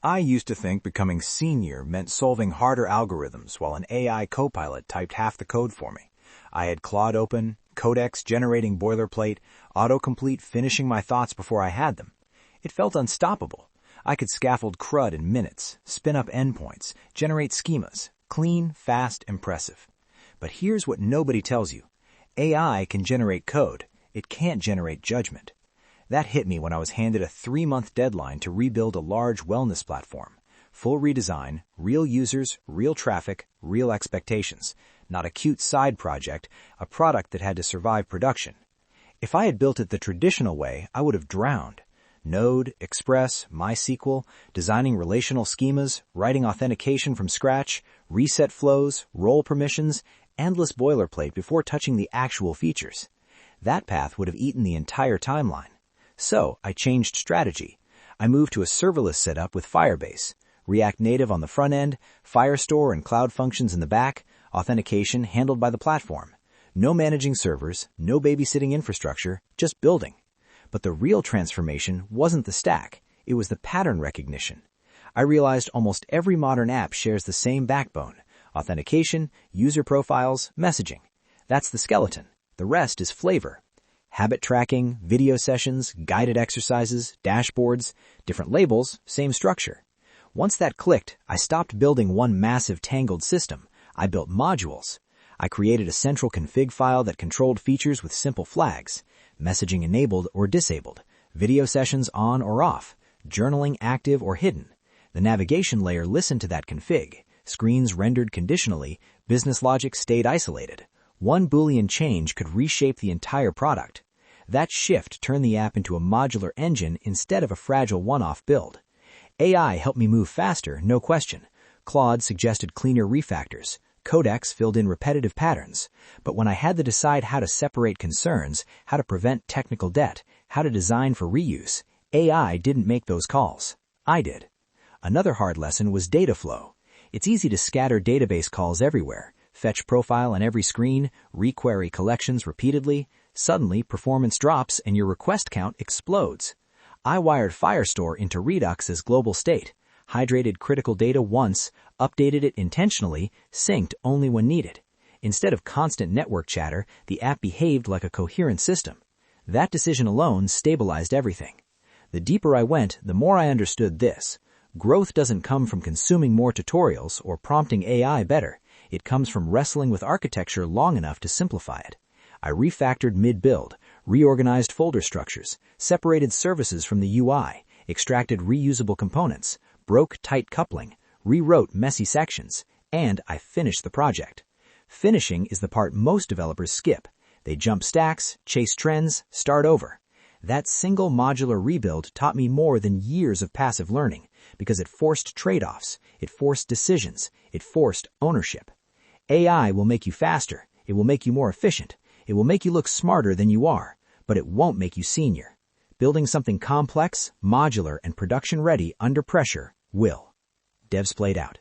I used to think becoming senior meant solving harder algorithms while an AI copilot typed half the code for me. I had Claude open, Codex generating boilerplate, autocomplete finishing my thoughts before I had them. It felt unstoppable. I could scaffold CRUD in minutes, spin up endpoints, generate schemas. Clean, fast, impressive. But here's what nobody tells you. AI can generate code. It can't generate judgment. That hit me when I was handed a 3-month deadline to rebuild a large wellness platform. Full redesign, real users, real traffic, real expectations. Not a cute side project, a product that had to survive production. If I had built it the traditional way, I would have drowned. Node, Express, MySQL, designing relational schemas, writing authentication from scratch, reset flows, role permissions, endless boilerplate before touching the actual features. That path would have eaten the entire timeline. So, I changed strategy. I moved to a serverless setup with Firebase, React Native on the front end, Firestore and Cloud Functions in the back, authentication handled by the platform. No managing servers, no babysitting infrastructure, just building. But the real transformation wasn't the stack, it was the pattern recognition. I realized almost every modern app shares the same backbone: authentication, user profiles, messaging. That's the skeleton. The rest is flavor. Habit tracking, video sessions, guided exercises, dashboards, different labels, same structure. Once that clicked, I stopped building one massive tangled system. I built modules. I created a central config file that controlled features with simple flags: messaging enabled or disabled, video sessions on or off, journaling active or hidden. The navigation layer listened to that config. Screens rendered conditionally, business logic stayed isolated. One Boolean change could reshape the entire product. That shift turned the app into a modular engine instead of a fragile one-off build. AI helped me move faster, no question. Claude suggested cleaner refactors. Codex filled in repetitive patterns. But when I had to decide how to separate concerns, how to prevent technical debt, how to design for reuse, AI didn't make those calls. I did. Another hard lesson was data flow. It's easy to scatter database calls everywhere. Fetch profile on every screen, requery collections repeatedly. Suddenly, performance drops and your request count explodes. I wired Firestore into Redux as global state, hydrated critical data once, updated it intentionally, synced only when needed. Instead of constant network chatter, the app behaved like a coherent system. That decision alone stabilized everything. The deeper I went, the more I understood this. Growth doesn't come from consuming more tutorials or prompting AI better. It comes from wrestling with architecture long enough to simplify it. I refactored mid-build, reorganized folder structures, separated services from the UI, extracted reusable components, broke tight coupling, rewrote messy sections, and I finished the project. Finishing is the part most developers skip. They jump stacks, chase trends, start over. That single modular rebuild taught me more than years of passive learning because it forced trade-offs, it forced decisions, it forced ownership. AI will make you faster, it will make you more efficient, it will make you look smarter than you are, but it won't make you senior. Building something complex, modular, and production-ready under pressure will. Devs played out.